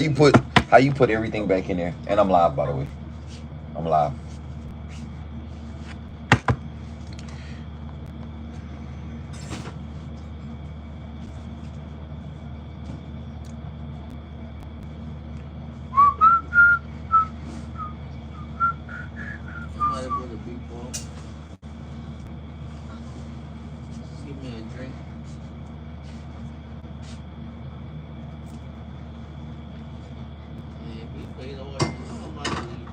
you put how you put everything back in there. And I'm live, by the way. I'm live. Somebody put a big ball. Give me a drink. Yeah, we paid all that. Somebody leave.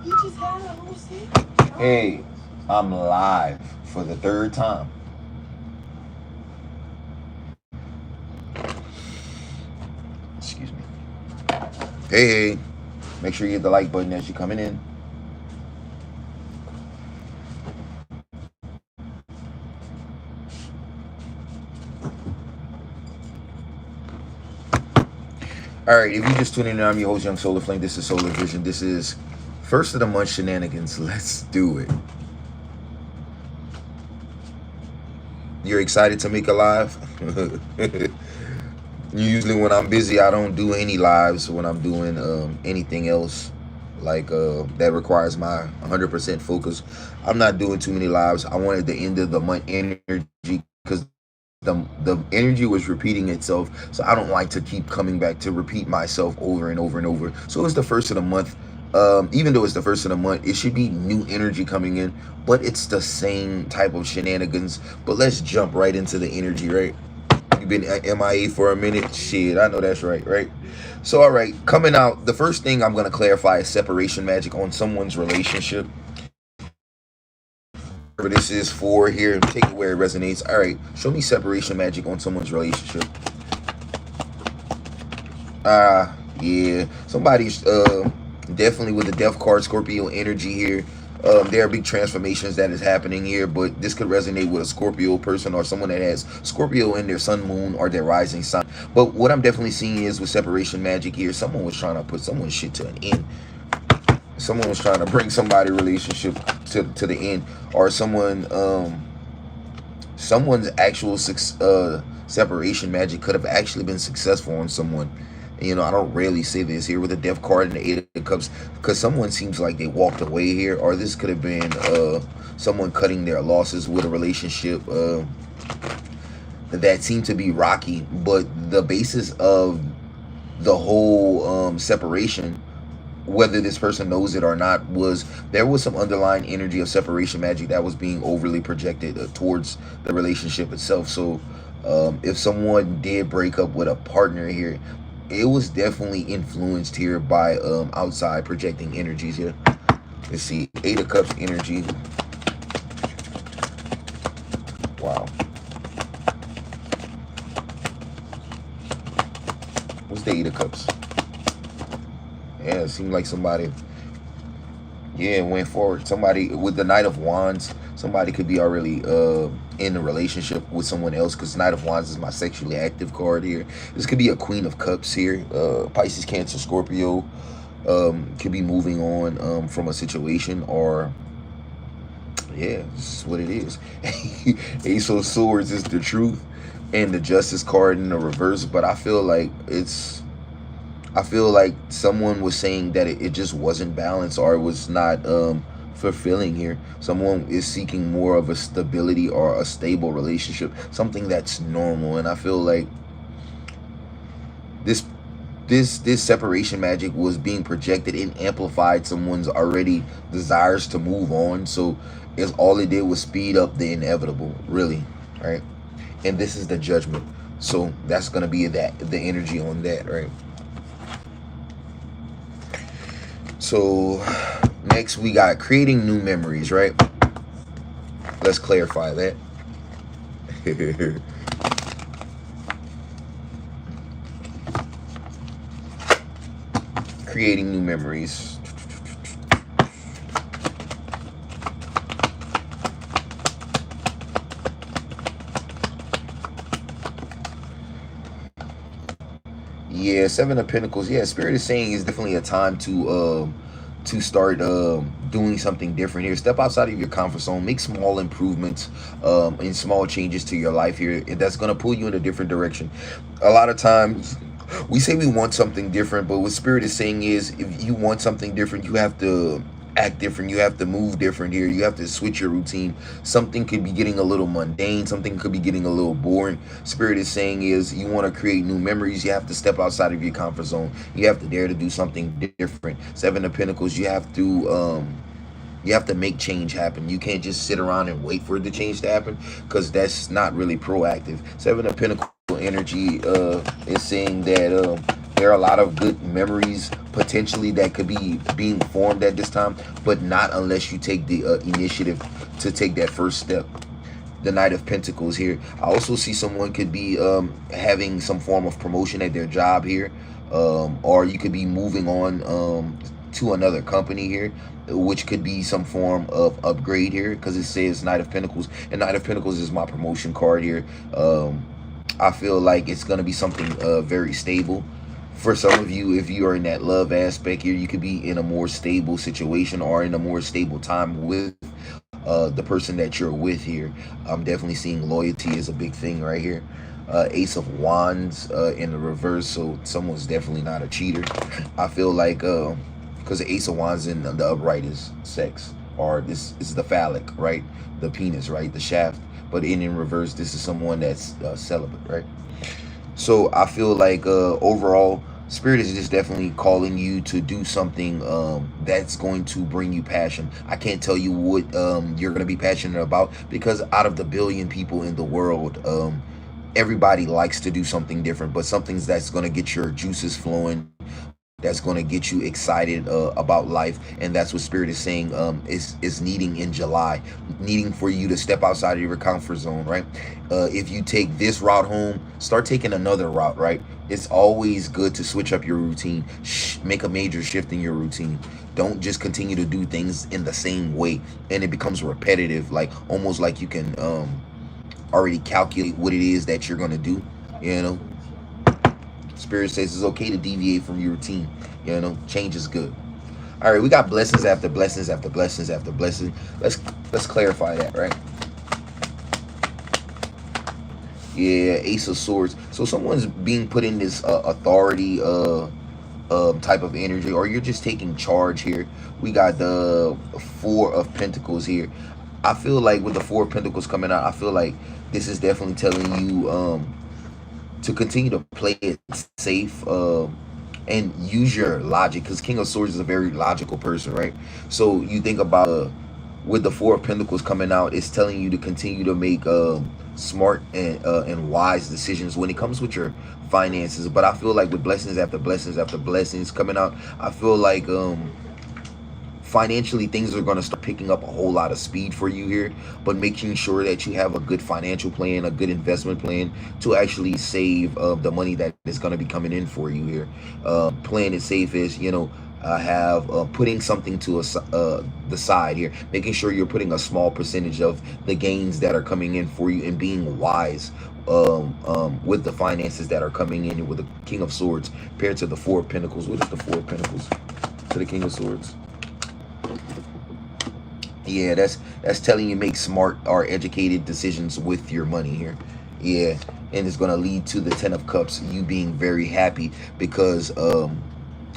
You just had a whole set. Hey, I'm live for the third time. Excuse me. Hey, make sure you hit the like button as you're coming in. All right, if you just tuning in, I'm your host, Young Solar Flame. This is Solar Vision. This is first of the month shenanigans. Let's do it. You're excited to make a live? Usually when I'm busy, I don't do any lives. When I'm doing anything else like that requires my 100% focus, I'm not doing too many lives. I wanted the end of the month energy because the energy was repeating itself, so I don't like to keep coming back to repeat myself over and over and over. So it's the first of the month. Even though it's the first of the month, it should be new energy coming in, but it's the same type of shenanigans. But let's jump right into the energy, right? You've been MIA for a minute. Shit, I know that's right, right? So, all right, coming out, the first thing I'm going to clarify is separation magic on someone's relationship. Whatever this is for here, take it where it resonates. All right, show me separation magic on someone's relationship. Yeah, somebody's definitely with the death card, Scorpio energy here. There are big transformations that is happening here, but this could resonate with a Scorpio person or someone that has Scorpio in their sun, moon, or their rising sign. But what I'm definitely seeing is with separation magic here, someone was trying to put someone's shit to an end. Someone was trying to bring somebody relationship to the end, or someone's actual separation magic could have actually been successful on someone. You know, I don't rarely say this here with the death card and the eight of cups, because someone seems like they walked away here, or this could have been someone cutting their losses with a relationship that seemed to be rocky. But the basis of the whole separation, whether this person knows it or not, was there was some underlying energy of separation magic that was being overly projected towards the relationship itself. So if someone did break up with a partner here, it was definitely influenced here by outside projecting energies here. Let's see, eight of cups energy. Wow. What's the eight of cups? Yeah, it seemed like somebody, yeah, went forward. Somebody with the Knight of Wands, somebody could be already in a relationship with someone else, because Knight of Wands is my sexually active card here. This could be a Queen of Cups here. Pisces, Cancer, Scorpio could be moving on from a situation, or yeah, this is what it is. Ace of Swords is the truth, and the Justice card in the reverse. But I feel like someone was saying that it just wasn't balanced, or it was not fulfilling here. Someone is seeking more of a stability or a stable relationship, something that's normal. And I feel like this separation magic was being projected and amplified someone's already desires to move on. So it's all it did was speed up the inevitable, really, right? And this is the Judgment. So that's gonna be the energy on that, right? So next we got creating new memories, right? Let's clarify that. Creating new memories. Yeah, Seven of Pentacles. Yeah, Spirit is saying it's definitely a time to start doing something different here. Step outside of your comfort zone. Make small improvements and small changes to your life here. That's going to pull you in a different direction. A lot of times we say we want something different, but what Spirit is saying is if you want something different, you have to act different. You have to move different here. You have to switch your routine. Something could be getting a little mundane. Something could be getting a little boring. Spirit is saying is you want to create new memories. You have to step outside of your comfort zone. You have to dare to do something different. Seven of Pentacles. You have to make change happen. You can't just sit around and wait for the change to happen because that's not really proactive. Seven of Pentacles energy is saying that there are a lot of good memories potentially that could be being formed at this time, but not unless you take the initiative to take that first step. The Knight of Pentacles here. I also see someone could be having some form of promotion at their job here, or you could be moving on to another company here, which could be some form of upgrade here because it says Knight of Pentacles, and Knight of Pentacles is my promotion card here. I feel like it's going to be something very stable. For some of you, if you are in that love aspect here, you could be in a more stable situation or in a more stable time with the person that you're with here. I'm definitely seeing loyalty is a big thing right here. Ace of Wands in the reverse, so someone's definitely not a cheater. I feel like because the Ace of Wands in the upright is sex, or this is the phallic, right? The penis, right? The shaft. But in reverse, this is someone that's celibate, right? So I feel like overall, Spirit is just definitely calling you to do something that's going to bring you passion. I can't tell you what you're going to be passionate about because out of the billion people in the world, everybody likes to do something different, but something that's going to get your juices flowing, that's going to get you excited about life. And that's what Spirit is saying is needing in July, needing for you to step outside of your comfort zone, right? If you take this route home, start taking another route, right? It's always good to switch up your routine, make a major shift in your routine. Don't just continue to do things in the same way and it becomes repetitive, like almost like you can already calculate what it is that you're going to do, you know. Spirit says it's okay to deviate from your routine. You know, change is good. All right, we got blessings after blessings after blessings after blessings. Let's clarify that, right? Yeah, Ace of Swords. So someone's being put in this authority type of energy, or you're just taking charge here. We got the Four of Pentacles here. I feel like with the Four of Pentacles coming out, I feel like this is definitely telling you to continue to play it safe and use your logic, because King of Swords is a very logical person, right? So you think about with the Four of Pentacles coming out, it's telling you to continue to make smart and wise decisions when it comes with your finances. But I feel like with blessings after blessings after blessings coming out, I feel like financially things are going to start picking up a whole lot of speed for you here, but making sure that you have a good financial plan, a good investment plan to actually save the money that is going to be coming in for you here. Playing it safe is, you know, have putting something to the side here, making sure you're putting a small percentage of the gains that are coming in for you and being wise with the finances that are coming in with the King of Swords paired to the Four of Pentacles. What is the Four of Pentacles to the King of Swords? Yeah, that's telling you make smart or educated decisions with your money here. Yeah, and it's going to lead to the Ten of Cups, you being very happy because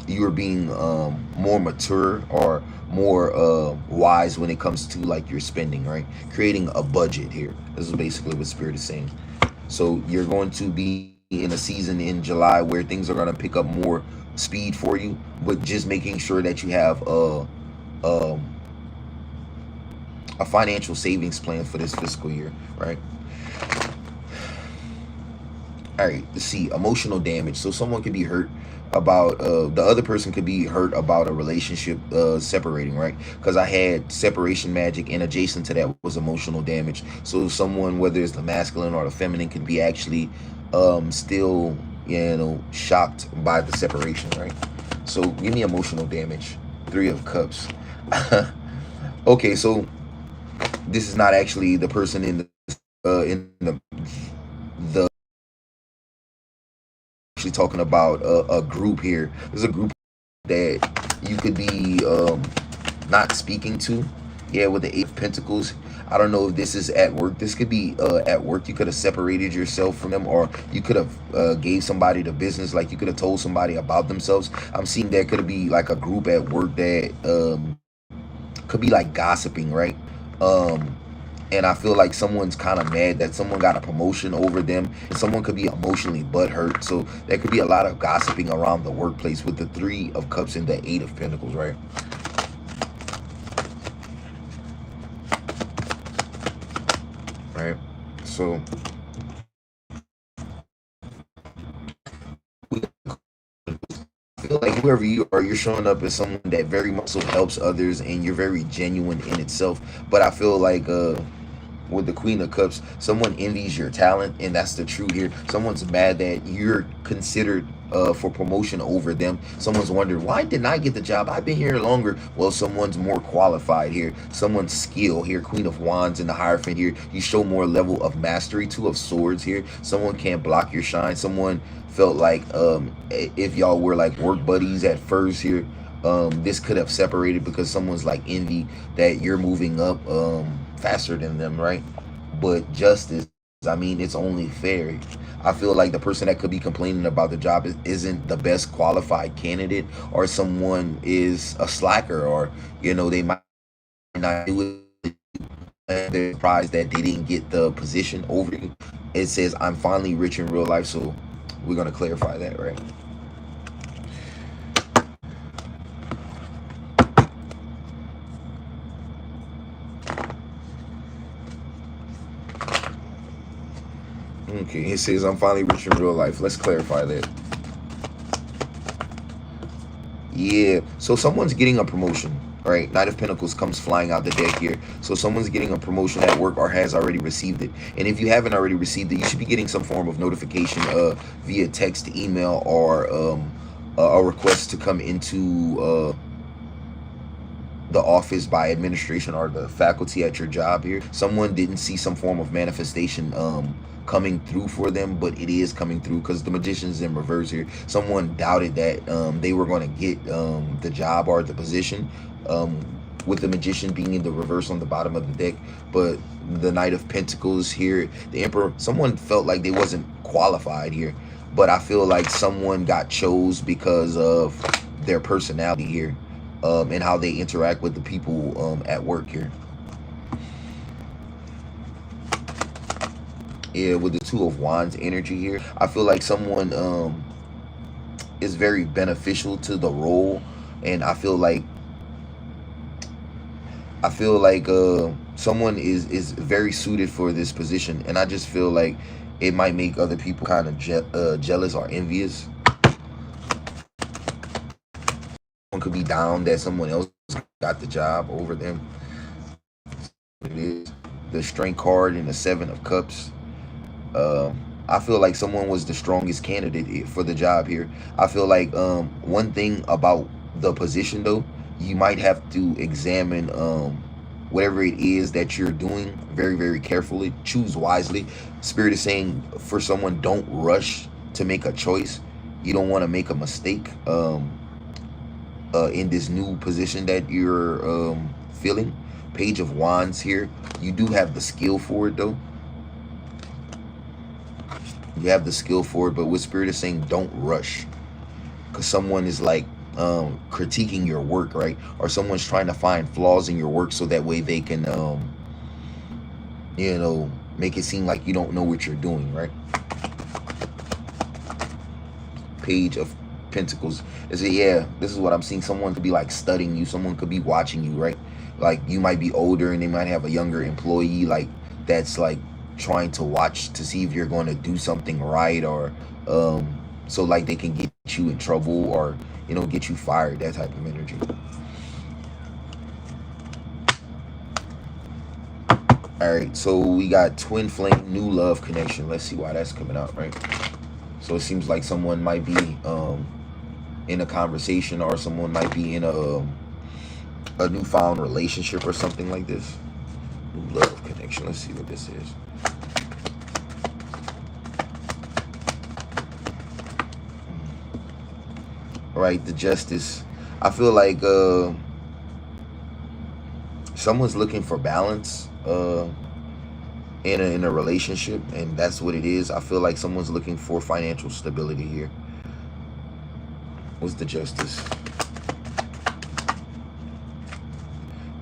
you're being more mature or more wise when it comes to like your spending, right? Creating a budget here. This is basically what Spirit is saying. So you're going to be in a season in July where things are going to pick up more speed for you, but just making sure that you have a financial savings plan for this fiscal year, right? All right, let's see. Emotional damage. So someone could be hurt about the other person could be hurt about a relationship separating, right? Because I had separation magic, and adjacent to that was emotional damage. So someone, whether it's the masculine or the feminine, could be actually still, you know, shocked by the separation, right? So give me emotional damage. Three of Cups. Okay, so this is not actually the person in the actually talking about a group here. There's a group that you could be not speaking to. Yeah, with the Eight of Pentacles. I don't know if this is at work. This could be at work. You could have separated yourself from them, or you could have gave somebody the business. Like you could have told somebody about themselves. I'm seeing there could be like a group at work that could be like gossiping, right? And I feel like someone's kind of mad that someone got a promotion over them, and someone could be emotionally butthurt. So there could be a lot of gossiping around the workplace with the Three of Cups and the Eight of Pentacles, right? Right. So I feel like whoever you are, you're showing up as someone that very much so helps others, and you're very genuine in itself. But I feel like with the Queen of Cups, someone envies your talent, and that's the truth here. Someone's mad that you're considered for promotion over them. Someone's wondering, why didn't I get the job? I've been here longer. Well, someone's more qualified here. Someone's skill here. Queen of Wands in the Hierophant here. You show more level of mastery. Two of Swords here. Someone can't block your shine. Someone felt like if y'all were like work buddies at first here, this could have separated because someone's like envy that you're moving up faster than them, right? But justice, I mean, it's only fair. I feel like the person that could be complaining about the job isn't the best qualified candidate, or someone is a slacker, or you know, they might not do it, and they're surprised that they didn't get the position over you. It says I'm finally rich in real life, so we're gonna clarify that, right? Okay, it says I'm finally rich in real life. Let's clarify that. Yeah, so someone's getting a promotion, right? Knight of Pentacles comes flying out the deck here. So someone's getting a promotion at work or has already received it. And if you haven't already received it, you should be getting some form of notification via text, email, or a request to come into the office by administration or the faculty at your job here. Someone didn't see some form of manifestation coming through for them, but it is coming through because the Magician's in reverse here. Someone doubted that they were going to get the job or the position, with the Magician being in the reverse on the bottom of the deck. But the Knight of Pentacles here, the Emperor, someone felt like they wasn't qualified here, but I feel like someone got chose because of their personality here, and how they interact with the people at work here. Yeah, with the Two of Wands energy here, I feel like someone is very beneficial to the role, and I feel like someone is very suited for this position, and I just feel like it might make other people kind of jealous or envious. One could be down that someone else got the job over them. It is the Strength card and the Seven of Cups. I feel like someone was the strongest candidate for the job here. I feel like one thing about the position though, you might have to examine whatever it is that you're doing very, very carefully. Choose wisely. Spirit is saying for someone, don't rush to make a choice. You don't want to make a mistake in this new position that you're filling. Page of Wands here. You do have the skill for it though. You have the skill for it, but what Spirit is saying, don't rush. Because someone is like critiquing your work, right? Or someone's trying to find flaws in your work so that way they can, you know, make it seem like you don't know what you're doing, right? Page of Pentacles. Is it? Yeah, this is what I'm seeing. Someone could be like studying you. Someone could be watching you, right? Like you might be older and they might have a younger employee like that's like trying to watch to see if you're going to do something right, or so like they can get you in trouble, or you know, get you fired, that type of energy. All right, so we got Twin Flame, new love connection. Let's see why that's coming out, right? So it seems like someone might be in a conversation, or someone might be in a newfound relationship or something like this. New love connection. Let's see what this is. Right, the Justice. I feel like someone's looking for balance in a relationship, and that's what it is. I feel like someone's looking for financial stability here. What's the justice?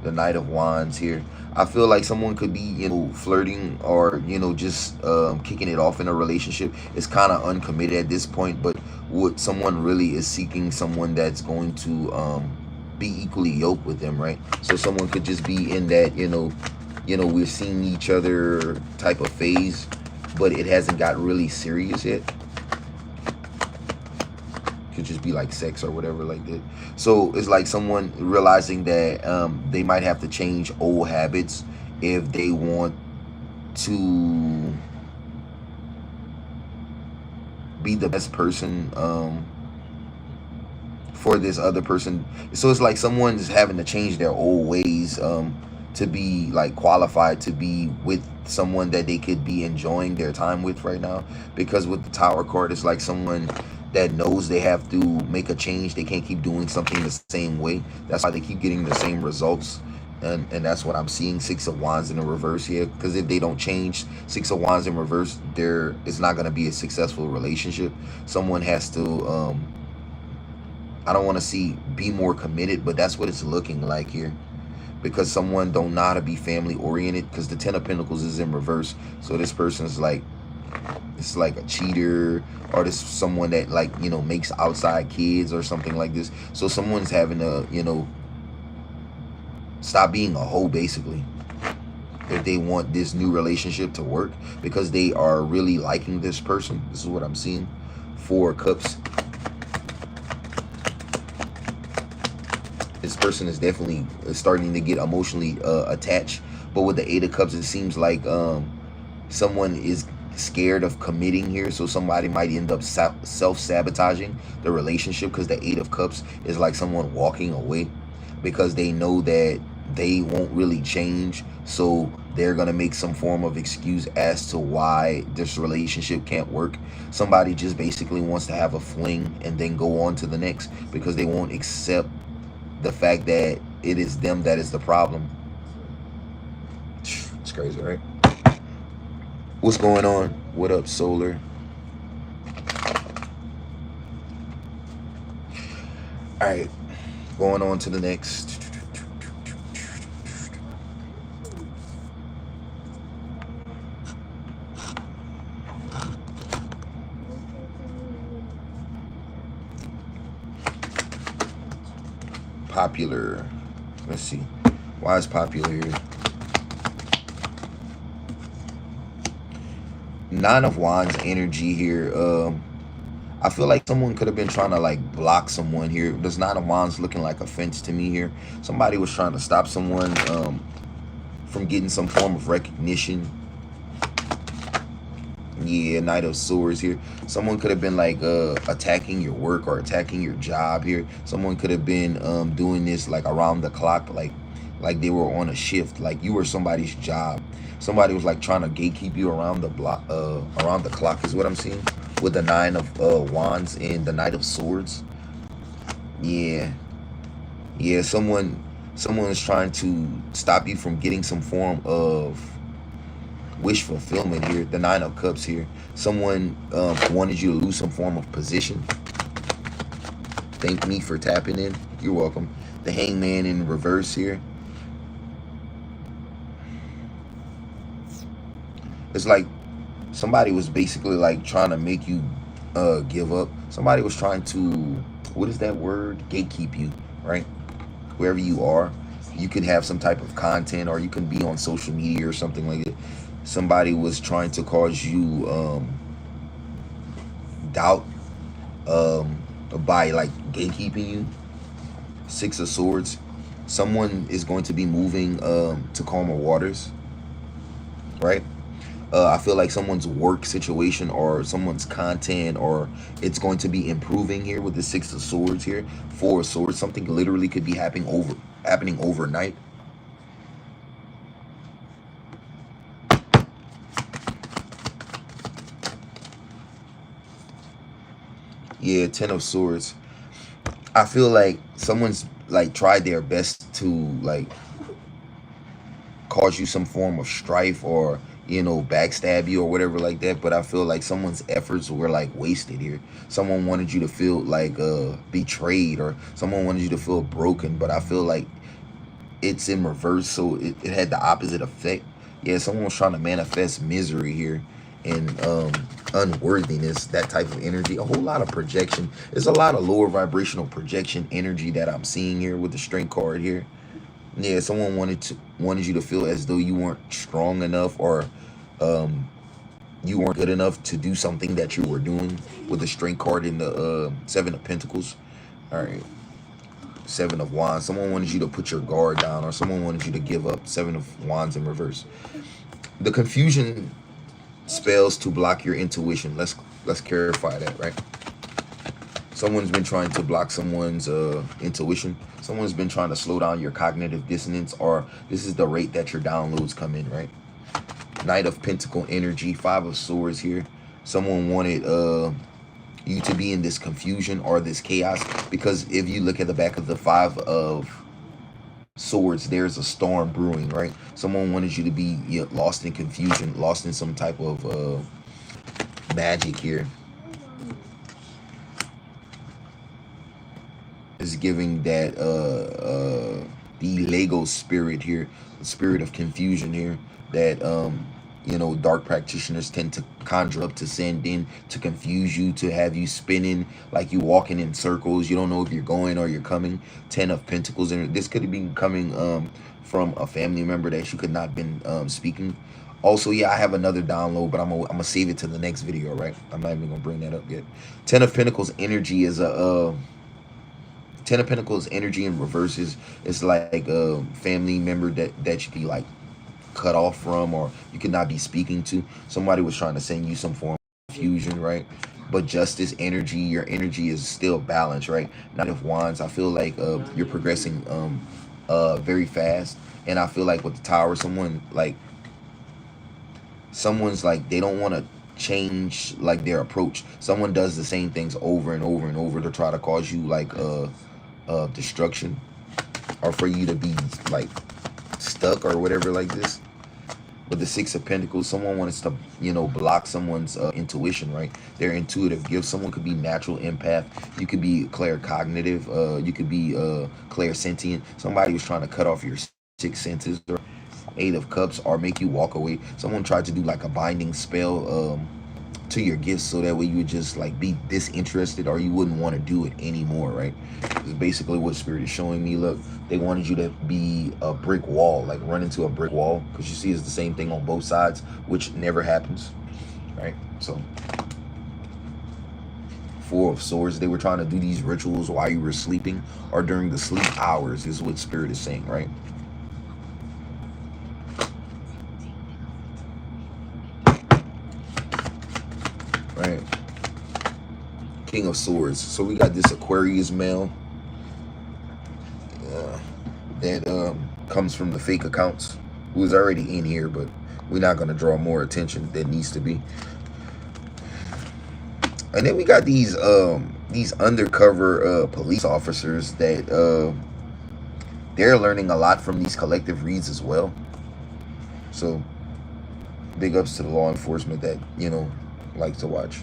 The Knight of Wands here. I feel like someone could be, flirting or, just kicking it off in a relationship. It's kind of uncommitted at this point, but what someone really is seeking, someone that's going to be equally yoked with them, right? So someone could just be in that, we're seeing each other type of phase, but it hasn't got really serious yet. Could just be like sex or whatever like that. So it's like someone realizing that they might have to change old habits if they want to be the best person for this other person. So it's like someone's having to change their old ways to be like qualified to be with someone that they could be enjoying their time with right now. Because with the Tower card, it's like someone that knows they have to make a change. They can't keep doing something the same way. That's why they keep getting the same results. And that's what I'm seeing. Six of Wands in the reverse here. Because if they don't change, Six of Wands in reverse, it's not going to be a successful relationship. Someone has to, I don't want to see be more committed, but that's what it's looking like here. Because someone don't know how to be family oriented. Because the Ten of Pentacles is in reverse. So this person's like, it's like a cheater, or this someone that like, makes outside kids or something like this. So someone's having to, stop being a hoe basically, if they want this new relationship to work, because they are really liking this person. This is what I'm seeing. Four of Cups. This person is definitely starting to get emotionally attached. But with the Eight of Cups, it seems like someone is scared of committing here. So somebody might end up self-sabotaging the relationship, because the Eight of Cups is like someone walking away because they know that they won't really change. So they're going to make some form of excuse as to why this relationship can't work. Somebody just basically wants to have a fling and then go on to the next, because they won't accept the fact that it is them that is the problem. It's crazy, right? What's going on? What up, Solar? All right, going on to the next. Popular. Let's see. Why is popular here? Nine of Wands energy here. I feel like someone could have been trying to like block someone here. There's Nine of Wands looking like offense to me here. Somebody was trying to stop someone from getting some form of recognition. Yeah, Knight of Swords here. Someone could have been like attacking your work or attacking your job here. Someone could have been doing this like around the clock, like they were on a shift, like you were somebody's job. Somebody was like trying to gatekeep you around the around the clock is what I'm seeing with the Nine of Wands and the Knight of Swords. Yeah, someone's trying to stop you from getting some form of wish fulfillment here. The Nine of Cups here. Someone wanted you to lose some form of position. Thank me for tapping in. You're welcome. The Hangman in reverse here. It's like somebody was basically like trying to make you give up. Somebody was trying to, what is that word? Gatekeep you, right? Wherever you are, you can have some type of content, or you can be on social media or something like that. Somebody was trying to cause you doubt by like gatekeeping you. Six of Swords. Someone is going to be moving to calmer waters, right? I feel like someone's work situation or someone's content, or it's going to be improving here with the Six of Swords here. Four of Swords. Something literally could be happening overnight. Yeah, Ten of Swords. I feel like someone's like tried their best to like cause you some form of strife, or backstab you or whatever like that. But I feel like someone's efforts were like wasted here. Someone wanted you to feel like betrayed, or someone wanted you to feel broken. But I feel like it's in reverse, so it had the opposite effect. Yeah, someone was trying to manifest misery here, and unworthiness, that type of energy. A whole lot of projection. There's a lot of lower vibrational projection energy that I'm seeing here with the strength card here. Yeah, someone wanted you to feel as though you weren't strong enough, or you weren't good enough to do something that you were doing, with the strength card in the Seven of Pentacles. All right. Seven of Wands. Someone wanted you to put your guard down, or someone wanted you to give up. Seven of Wands in reverse. The confusion spells to block your intuition. Let's clarify that, right? Someone's been trying to block someone's intuition. Someone's been trying to slow down your cognitive dissonance, or this is the rate that your downloads come in, right? Knight of Pentacle energy, Five of Swords here. Someone wanted you to be in this confusion or this chaos, because if you look at the back of the Five of Swords, there's a storm brewing, right? Someone wanted you to be lost in confusion, lost in some type of magic here. Is giving that the Lego spirit here, the spirit of confusion here, that dark practitioners tend to conjure up, to send in, to confuse you, to have you spinning like you walking in circles. You don't know if you're going or you're coming. 10 of Pentacles, and this could have been coming from a family member that you could not been speaking. Also, yeah, I have another download, but I'm gonna save it to the next video, right? I'm not even gonna bring that up yet. 10 of Pentacles energy is a 10 of Pentacles energy in reverse is like a family member that you can like cut off from, or you could not be speaking to. Somebody was trying to send you some form of fusion, right? But Justice energy, your energy is still balanced, right? Knight of Wands, I feel like you're progressing very fast. And I feel like with the Tower, someone's like, they don't want to change like their approach. Someone does the same things over and over and over to try to cause you like destruction, or for you to be like stuck or whatever like this. With the Six of Pentacles, someone wants to block someone's intuition, right? Their intuitive gifts. Someone could be natural empath, you could be claircognitive, you could be clairsentient. Somebody was trying to cut off your six senses. Or Eight of Cups, or make you walk away. Someone tried to do like a binding spell to your gifts, so that way you would just like be disinterested, or you wouldn't want to do it anymore, right? It's basically what Spirit is showing me. Look, they wanted you to be a brick wall, like run into a brick wall, because you see it's the same thing on both sides, which never happens, right? So Four of Swords, they were trying to do these rituals while you were sleeping, or during the sleep hours, is what Spirit is saying, right? Right. King of Swords. So we got this Aquarius male that comes from the fake accounts, who is already in here, but we're not going to draw more attention than needs to be. And then we got these undercover police officers that they're learning a lot from these collective reads as well. So big ups to the law enforcement that like to watch.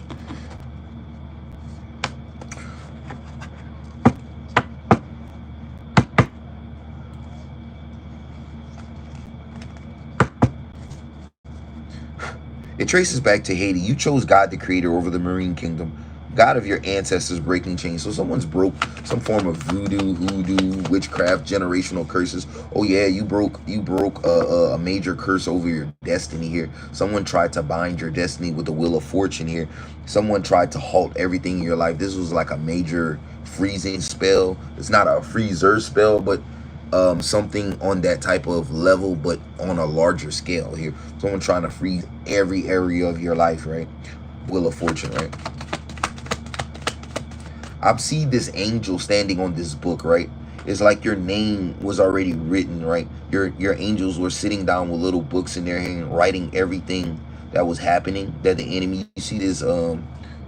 It traces back to Haiti. You chose God the Creator over the Marine Kingdom, God of your ancestors breaking chains. So someone's broke some form of voodoo, hoodoo, witchcraft, generational curses. Oh yeah, you broke a major curse over your destiny here. Someone tried to bind your destiny with the Wheel of Fortune here. Someone tried to halt everything in your life. This was like a major freezing spell. It's not a freezer spell, but something on that type of level, but on a larger scale here. Someone trying to freeze every area of your life, right? Wheel of Fortune, right? I see this angel standing on this book, right? It's like your name was already written, right? Your angels were sitting down with little books in their hand, writing everything that was happening, that the enemy. You see this,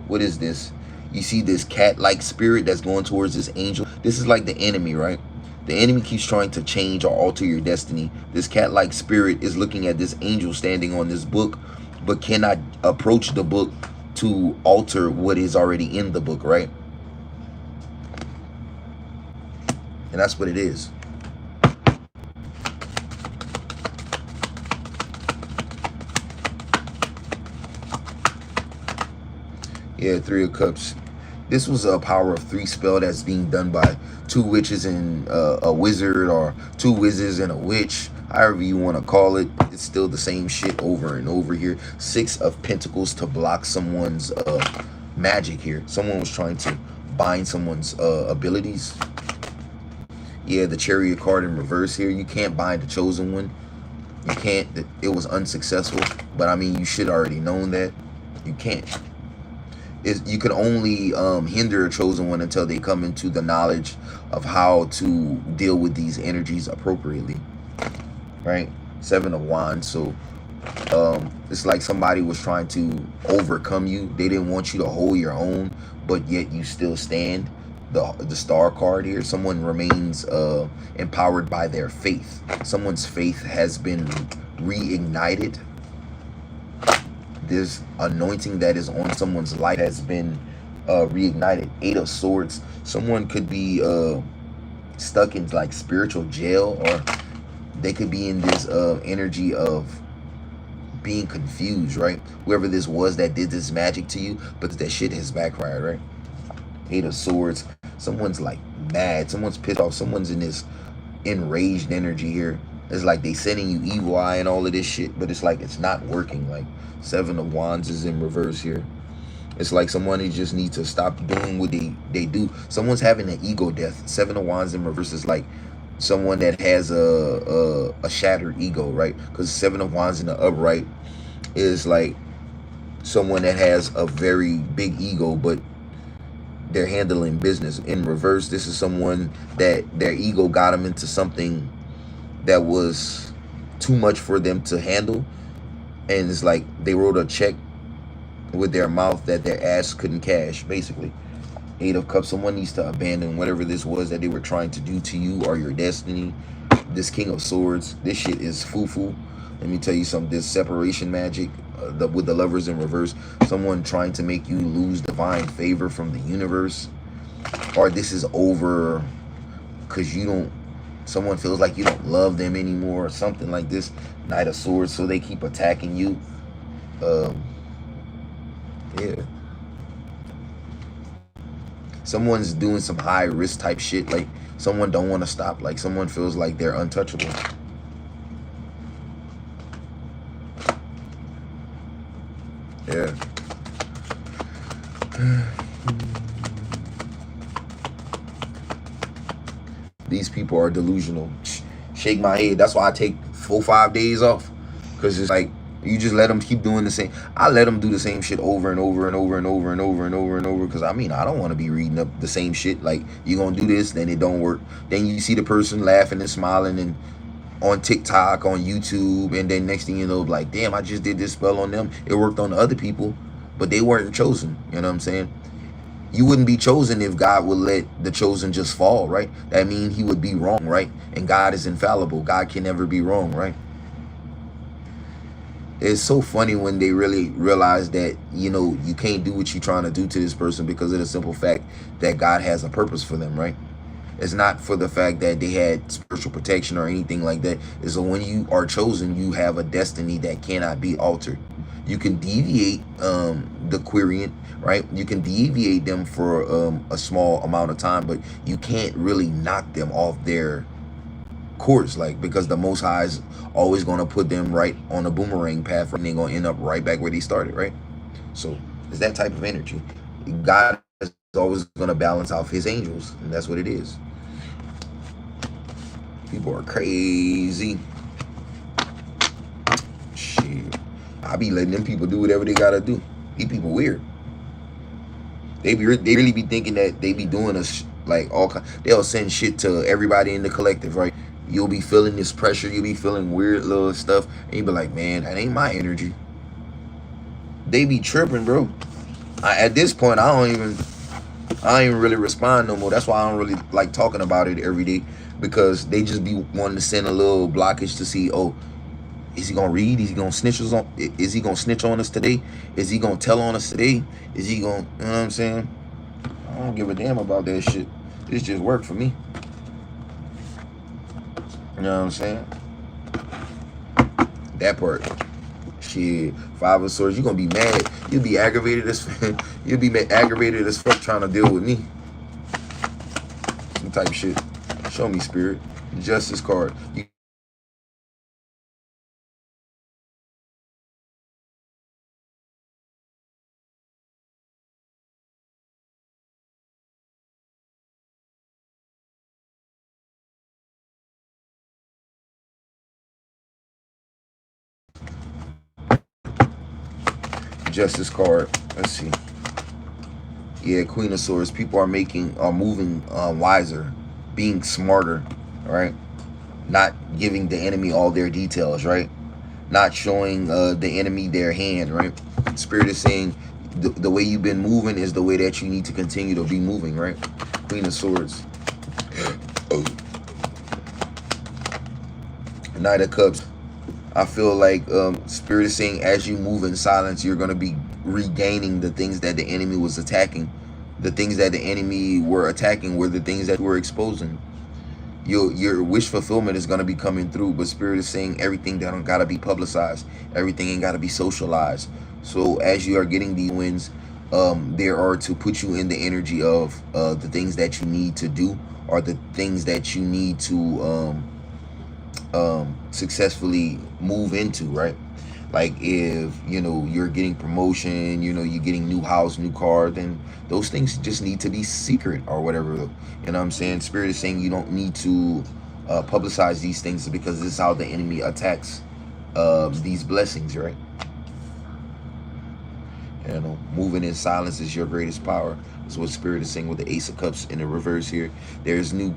what is this? You see this cat-like spirit that's going towards this angel. This is like the enemy, right? The enemy keeps trying to change or alter your destiny. This cat-like spirit is looking at this angel standing on this book, but cannot approach the book to alter what is already in the book, right? And that's what it is. Yeah, Three of Cups. This was a power of 3 spell that's being done by 2 witches and a wizard, or 2 wizards and a witch. However you want to call it. It's still the same shit over and over here. 6 of Pentacles to block someone's magic here. Someone was trying to bind someone's abilities. Yeah, the Chariot card in reverse here. You can't bind the chosen one. You can't. It was unsuccessful. But I mean, you should already known that. You can't. You can only hinder a chosen one until they come into the knowledge of how to deal with these energies appropriately, right? 7 of Wands. So it's like somebody was trying to overcome you. They didn't want you to hold your own, but yet you still stand. The Star card here. Someone remains empowered by their faith. Someone's faith has been reignited. This anointing that is on someone's life has been reignited. 8 of Swords. Someone could be stuck in like spiritual jail, or they could be in this energy of being confused, right? Whoever this was that did this magic to you, but that shit has backfired, right? 8 of Swords. Someone's like mad. Someone's pissed off. Someone's in this enraged energy here. It's like they sending you evil eye and all of this shit, but it's like it's not working. Like 7 of Wands is in reverse here. It's like someone just needs to stop doing what they do. Someone's having an ego death. 7 of Wands in reverse is like someone that has a shattered ego, right? Because 7 of Wands in the upright is like someone that has a very big ego, but they're handling business. In reverse, this is someone that their ego got them into something that was too much for them to handle, and it's like they wrote a check with their mouth that their ass couldn't cash, basically. 8 of Cups. Someone needs to abandon whatever this was that they were trying to do to you or your destiny. This King of Swords, this shit is foo-foo. Let me tell you something. This separation magic with the Lovers in reverse. Someone trying to make you lose divine favor from the universe, or this is over because you don't. Someone feels like you don't love them anymore, or something like this. Knight of Swords. So they keep attacking you. Yeah. Someone's doing some high risk type shit. Like someone don't want to stop. Like someone feels like they're untouchable. Yeah. These people are delusional. Shake my head. That's why I take 4-5 days off. Because it's like, you just let them keep doing the same. I let them do the same shit over and over and over and over and over and over and over. Because I mean, I don't want to be reading up the same shit. Like, you're going to do this, then it don't work. Then you see the person laughing and smiling and on TikTok, on YouTube. And then next thing you know, like, damn, I just did this spell on them. It worked on the other people, but they weren't chosen. You know what I'm saying? You wouldn't be chosen if God would let the chosen just fall, right? That means he would be wrong, right? And God is infallible. God can never be wrong, right? It's so funny when they really realize that, you know, you can't do what you're trying to do to this person because of the simple fact that God has a purpose for them, right? It's not for the fact that they had spiritual protection or anything like that. It's that when you are chosen, you have a destiny that cannot be altered. You can deviate the querent, right? You can deviate them for a small amount of time, but you can't really knock them off their course, like, because the Most High is always going to put them right on a boomerang path, and they're going to end up right back where they started, right? So it's that type of energy. God is always going to balance out his angels, and that's what it is. People are crazy. Shit. I be letting them people do whatever they gotta do. These people weird. They really be thinking that they be doing us like all kind. They'll send shit to everybody in the collective, right? You'll be feeling this pressure. You'll be feeling weird little stuff, and you be like, man, that ain't my energy. They be tripping, bro. At this point, I don't even. I ain't really respond no more. That's why I don't really like talking about it every day, because they just be wanting to send a little blockage to see, oh, is he gonna read? Is he gonna snitch us on? Is he gonna snitch on us today? Is he gonna tell on us today? Is he gonna, you know what I'm saying? I don't give a damn about that shit. This just work for me. You know what I'm saying? That part. Shit, Five of Swords, you gonna be mad. You'll be aggravated as you'll be aggravated as fuck trying to deal with me. Some type of shit. Show me, Spirit. Justice card. Justice card. Let's see. Yeah, Queen of Swords. People are moving wiser, being smarter, right? Not giving the enemy all their details, right? Not showing the enemy their hand, right? Spirit is saying the way you've been moving is the way that you need to continue to be moving, right? Queen of Swords. Oh. Knight of Cups. I feel like Spirit is saying as you move in silence, you're going to be regaining the things that the enemy was attacking. The things that the enemy were attacking were the things that were exposing. Your wish fulfillment is going to be coming through, but Spirit is saying everything that don't got to be publicized. Everything ain't got to be socialized. So as you are getting these wins, there are to put you in the energy of the things that you need to do, or the things that you need to successfully move into, right? Like if you're getting promotion, you're getting new house, new car, then those things just need to be secret or whatever. You know what I'm saying? Spirit is saying you don't need to publicize these things, because this is how the enemy attacks these blessings, right? Moving in silence is your greatest power. That's what Spirit is saying with the Ace of Cups in the reverse here. There's new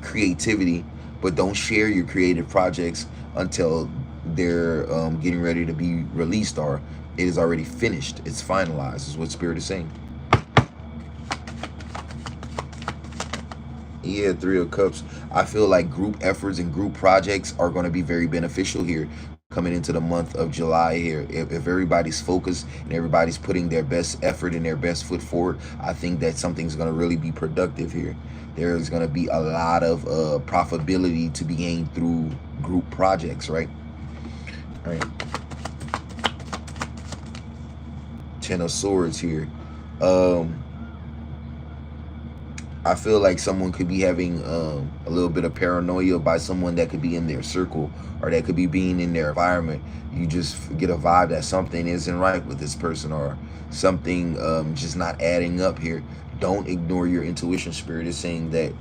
creativity, but don't share your creative projects until they're getting ready to be released, or it is already finished. It's finalized, is what Spirit is saying. Yeah, Three of Cups. I feel like group efforts and group projects are going to be very beneficial here coming into the month of July here. If everybody's focused and everybody's putting their best effort and their best foot forward, I think that something's going to really be productive here. There's going to be a lot of profitability to be gained through group projects, right? All right. Ten of Swords here. I feel like someone could be having a little bit of paranoia by someone that could be in their circle, or that could be being in their environment. You just get a vibe that something isn't right with this person, or something just not adding up here. Don't ignore your intuition. Spirit is saying that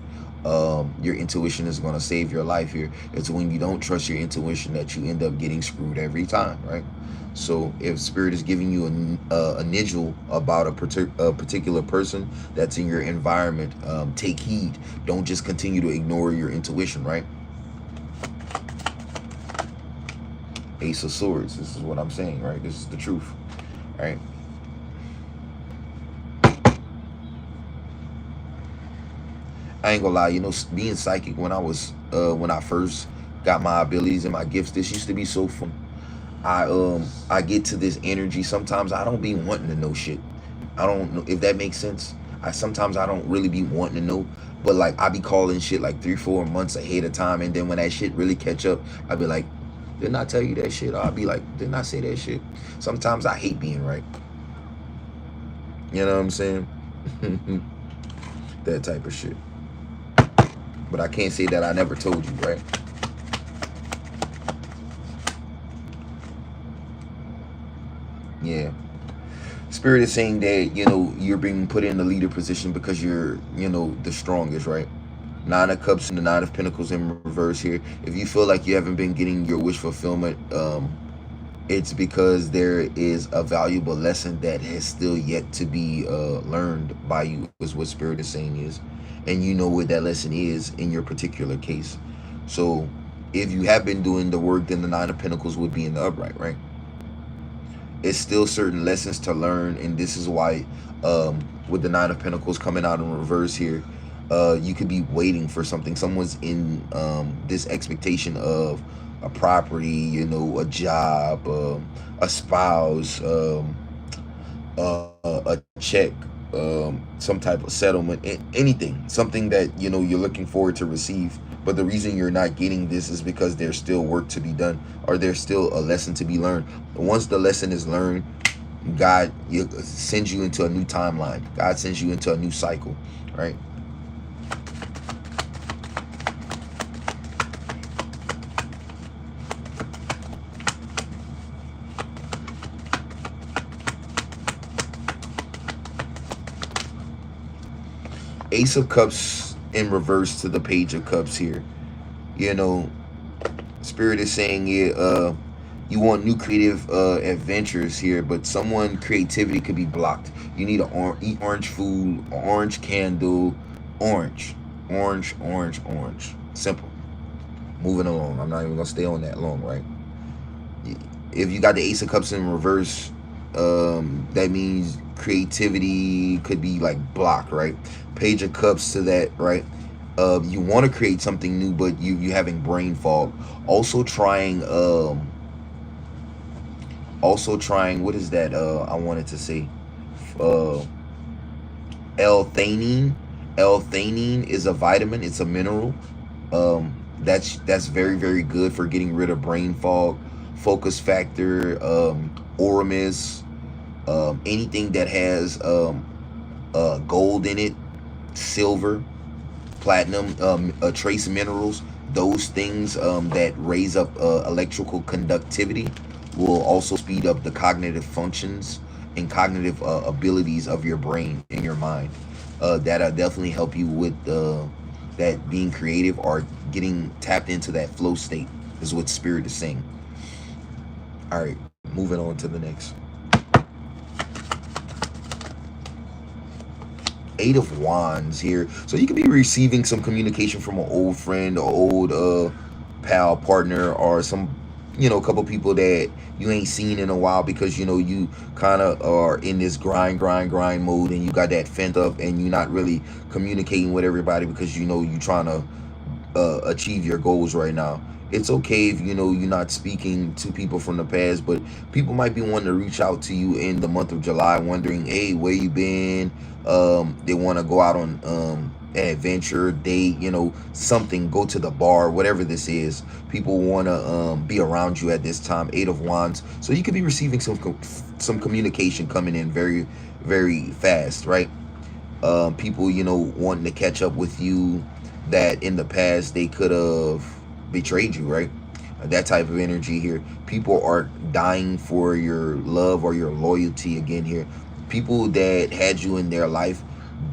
your intuition is going to save your life here. It's when you don't trust your intuition that you end up getting screwed every time, right? So if Spirit is giving you a niggle about a particular person that's in your environment, take heed. Don't just continue to ignore your intuition, right? Ace of Swords. This is what I'm saying, right? This is the truth, right? I ain't gonna lie, being psychic when I first got my abilities and my gifts, this used to be so fun. I get to this energy. Sometimes I don't be wanting to know shit. I don't know if that makes sense. Sometimes I don't really be wanting to know, but like I be calling shit like 3-4 months ahead of time, and then when that shit really catch up, I be like, didn't I tell you that shit? Or I'll be like, didn't I say that shit? Sometimes I hate being right. You know what I'm saying? That type of shit. But I can't say that I never told you, right? Yeah. Spirit is saying that, you're being put in the leader position because you're, the strongest, right? Nine of Cups and the Nine of Pentacles in reverse here. If you feel like you haven't been getting your wish fulfillment, it's because there is a valuable lesson that has still yet to be learned by you, is what Spirit is saying is. And you know what that lesson is in your particular case. So if you have been doing the work, then the Nine of Pentacles would be in the upright, right? it's still certain lessons to learn, and this is why with the Nine of Pentacles coming out in reverse here, you could be waiting for something. Someone's in this expectation of a property, you know, a job, a spouse, a check, some type of settlement, anything, something that, you know, you're looking forward to receive. But the reason you're not getting this is because there's still work to be done, or there's still a lesson to be learned. Once the lesson is learned, God sends you into a new timeline. God sends you into a new cycle, right? Ace of Cups in reverse to the Page of Cups here. You know, Spirit is saying, yeah, you want new creative adventures here, but someone creativity could be blocked. You need to eat orange food, orange candle, orange. Simple. Moving along. I'm not even gonna stay on that long, right? If you got the Ace of Cups in reverse, that means creativity could be like blocked, right? Page of Cups to that, right? You want to create something new, but you having brain fog. Also trying what is that? I wanted to say L-theanine. L-theanine is a vitamin. It's a mineral. That's very, very good for getting rid of brain fog, focus factor, Oramis, anything that has gold in it, silver, platinum, trace minerals. Those things that raise up electrical conductivity will also speed up the cognitive functions and cognitive abilities of your brain and your mind. That'll definitely help you with that being creative or getting tapped into that flow state, is what Spirit is saying. All right, moving on to the next. Eight of Wands here. So you could be receiving some communication from an old friend, or old pal, partner, or some, you know, a couple people that you ain't seen in a while, because, you know, you kind of are in this grind mode, and you got that fent up, and you're not really communicating with everybody because, you know, you're trying to achieve your goals right now. It's okay if, you know, you're not speaking to people from the past, but people might be wanting to reach out to you in the month of July, wondering, hey, where you been? They want to go out on an adventure, date, you know, something, go to the bar, whatever this is. People want to be around you at this time. Eight of Wands. So you could be receiving some communication coming in very, very fast, right? People, you know, wanting to catch up with you that in the past they could have betrayed you, right? That type of energy here. People are dying for your love or your loyalty again here. People that had you in their life,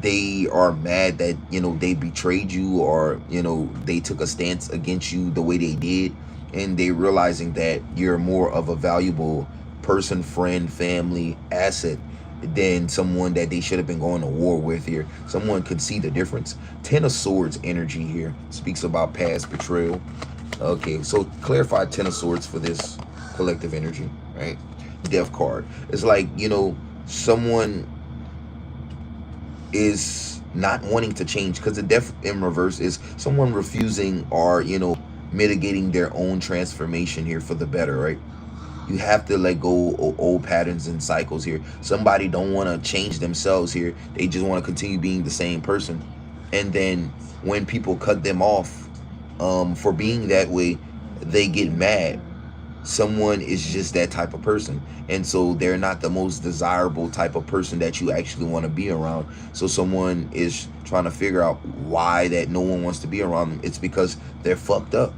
they are mad that, you know, they betrayed you, or, you know, they took a stance against you the way they did, and they realizing that you're more of a valuable person, friend, family, asset than someone that they should have been going to war with here. Someone can see the difference. Ten of Swords energy here speaks about past betrayal. Okay, so clarify Ten of Swords for this collective energy, right? Death card. It's like, you know, someone is not wanting to change, because the Death in reverse is someone refusing or, you know, mitigating their own transformation here for the better, right? You have to let go of old patterns and cycles here. Somebody don't want to change themselves here. They just want to continue being the same person. And then when people cut them off for being that way, they get mad. Someone is just that type of person, and so they're not the most desirable type of person that you actually want to be around. So someone is trying to figure out why that no one wants to be around them. It's because they're fucked up,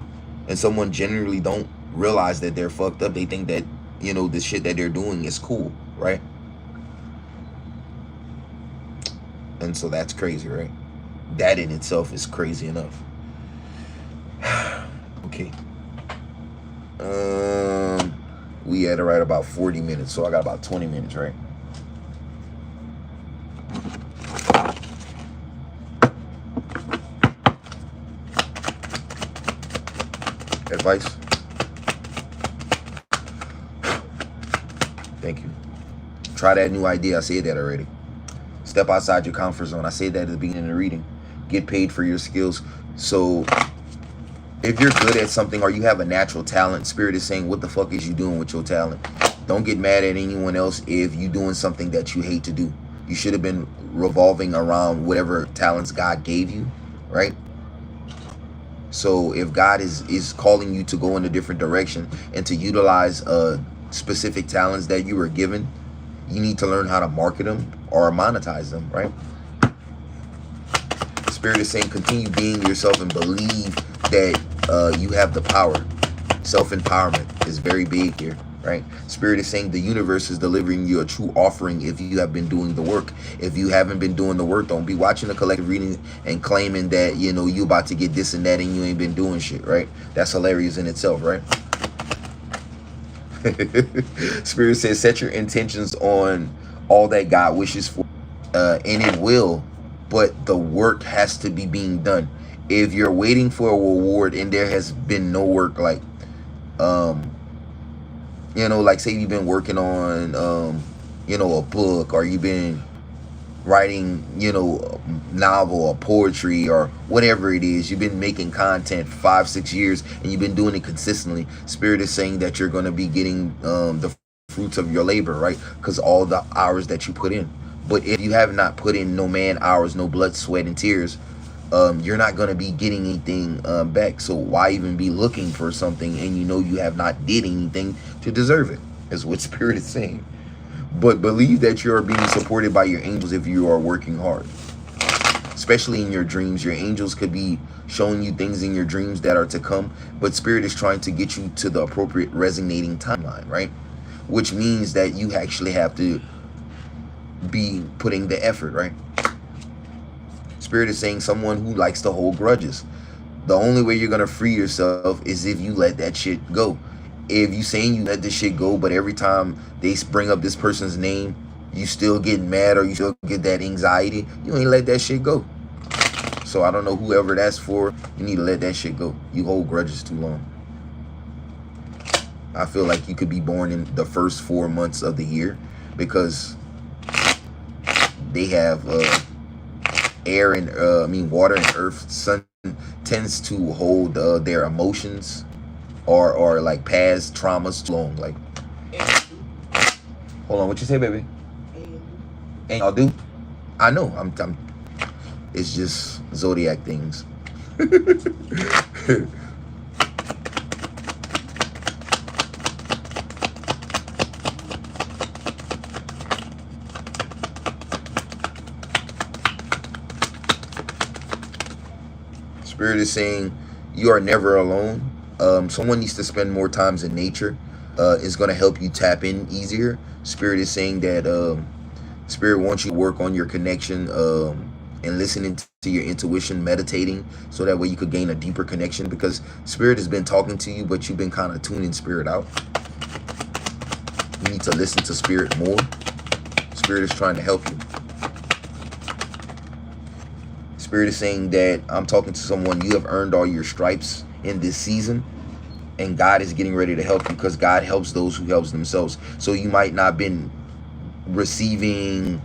and someone generally don't realize that they're fucked up. They think that, you know, the shit that they're doing is cool, right? And so that's crazy, right? That in itself is crazy enough. Okay. We had to write about 40 minutes, so I got about 20 minutes, right? Advice? Thank you. Try that new idea. I said that already. Step outside your comfort zone. I said that at the beginning of the reading. Get paid for your skills. So if you're good at something or you have a natural talent, Spirit is saying, what the fuck is you doing with your talent? Don't get mad at anyone else if you're doing something that you hate to do. You should have been revolving around whatever talents God gave you, right? So if God is calling you to go in a different direction and to utilize specific talents that you were given, you need to learn how to market them or monetize them, right? Spirit is saying continue being yourself and believe that you have the power. Self-empowerment is very big here, right? Spirit is saying the universe is delivering you a true offering if you have been doing the work. If you haven't been doing the work, don't be watching the collective reading and claiming that, you know, you about to get this and that and you ain't been doing shit, right? That's hilarious in itself, right? Spirit says set your intentions on all that God wishes for, and it will, but the work has to be being done. If you're waiting for a reward and there has been no work, like you know, like say you've been working on you know, a book, or you've been writing, you know, a novel or poetry or whatever it is, you've been making content for 5-6 years and you've been doing it consistently. Spirit is saying that you're going to be getting the fruits of your labor, right? Because all the hours that you put in. But if you have not put in no man hours, no blood, sweat, and tears, you're not going to be getting anything back. So why even be looking for something and you know you have not did anything to deserve it, is what Spirit is saying. But believe that you are being supported by your angels if you are working hard. Especially in your dreams. Your angels could be showing you things in your dreams that are to come. But Spirit is trying to get you to the appropriate resonating timeline, right? Which means that you actually have to be putting the effort, right? Spirit is saying someone who likes to hold grudges. The only way you're going to free yourself is if you let that shit go. If you saying you let this shit go, but every time they bring up this person's name, you still get mad or you still get that anxiety, you ain't let that shit go. So I don't know whoever that's for, you need to let that shit go. You hold grudges too long. I feel like you could be born in the first 4 months of the year because they have air and water and earth. Sun tends to hold their emotions or like past traumas too long. Like, hold on, what you say, baby? And I'll do. I know. I'm. It's just zodiac things. Spirit is saying you are never alone. Someone needs to spend more times in nature. Is going to help you tap in easier. Spirit is saying that Spirit wants you to work on your connection and listening to your intuition, meditating, so that way you could gain a deeper connection, because Spirit has been talking to you, but you've been kind of tuning Spirit out. You need to listen to Spirit more. Spirit is trying to help you. Spirit is saying that I'm talking to someone, you have earned all your stripes in this season, and God is getting ready to help you, because God helps those who helps themselves. So you might not been receiving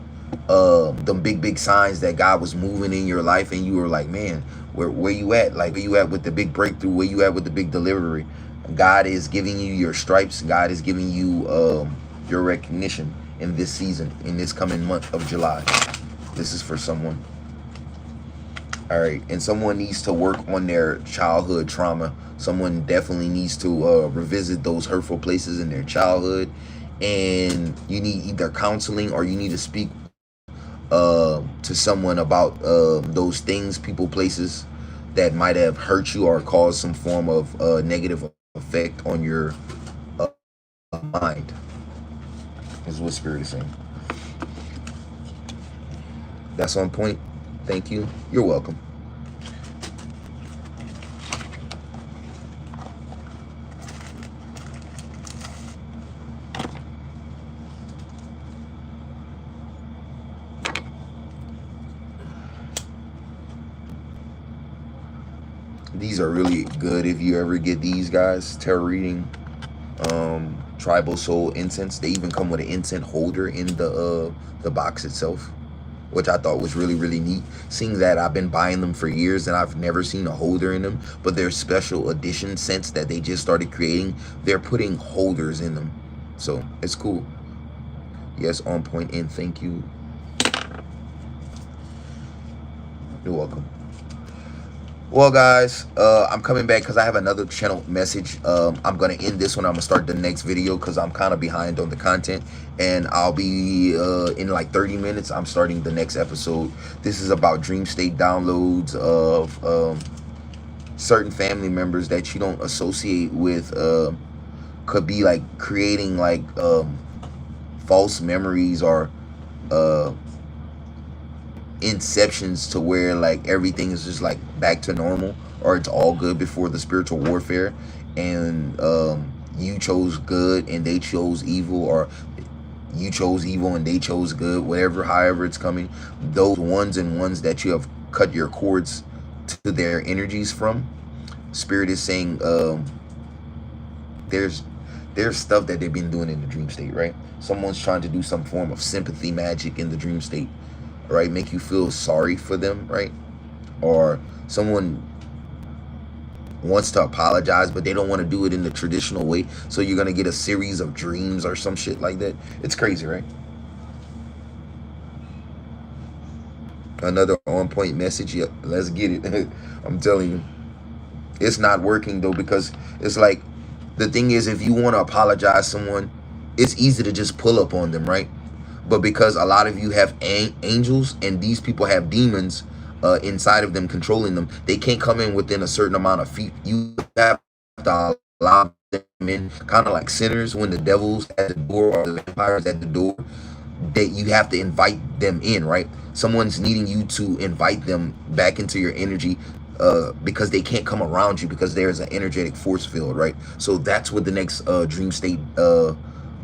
the big signs that God was moving in your life, and you were like, man, where you at? Like, where you at with the big breakthrough? Where you at with the big delivery? God is giving you your stripes. God is giving you your recognition in this season, in this coming month of July. This is for someone. All right, and someone needs to work on their childhood trauma. Someone definitely needs to revisit those hurtful places in their childhood, and you need either counseling or you need to speak to someone about those things, people, places that might have hurt you or caused some form of negative effect on your mind, is what Spirit is saying. That's on point. Thank you. You're welcome. These are really good if you ever get these, guys. Tarot reading, tribal soul incense. They even come with an incense holder in the box itself, which I thought was really, really neat. Seeing that I've been buying them for years and I've never seen a holder in them, but they're special edition scents that they just started creating. They're putting holders in them, so it's cool. Yes, on point, and thank you. You're welcome. Well, guys, I'm coming back because I have another channel message. I'm going to end this one. I'm going to start the next video because I'm kind of behind on the content. And I'll be in like 30 minutes. I'm starting the next episode. This is about dream state downloads of certain family members that you don't associate with. Could be like creating like false memories or inceptions to where like everything is just like back to normal, or it's all good before the spiritual warfare, and you chose good and they chose evil, or you chose evil and they chose good, whatever, however it's coming. Those ones and ones that you have cut your cords to their energies from, Spirit is saying there's stuff that they've been doing in the dream state, right? Someone's trying to do some form of sympathy magic in the dream state, right? Make you feel sorry for them, right? Or someone wants to apologize, but they don't want to do it in the traditional way. So you're going to get a series of dreams or some shit like that. It's crazy, right? Another on point message. Yeah, let's get it. I'm telling you. It's not working though, because it's like, the thing is, if you want to apologize to someone, it's easy to just pull up on them, right? But because a lot of you have angels and these people have demons inside of them controlling them, they can't come in within a certain amount of feet. You have to allow them in, kind of like sinners when the devil's at the door or the vampires at the door, that you have to invite them in, right? Someone's needing you to invite them back into your energy because they can't come around you because there's an energetic force field, right? So that's what the next dream state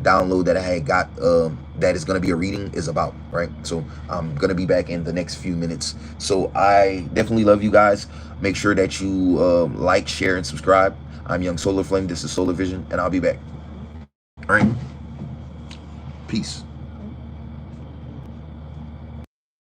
download that I had got that is going to be a reading is about, right? So I'm going to be back in the next few minutes. So I definitely love you guys. Make sure that you like, share, and subscribe. I'm Young Solar Flame. This is Solar Vision, and I'll be back. All right. Peace.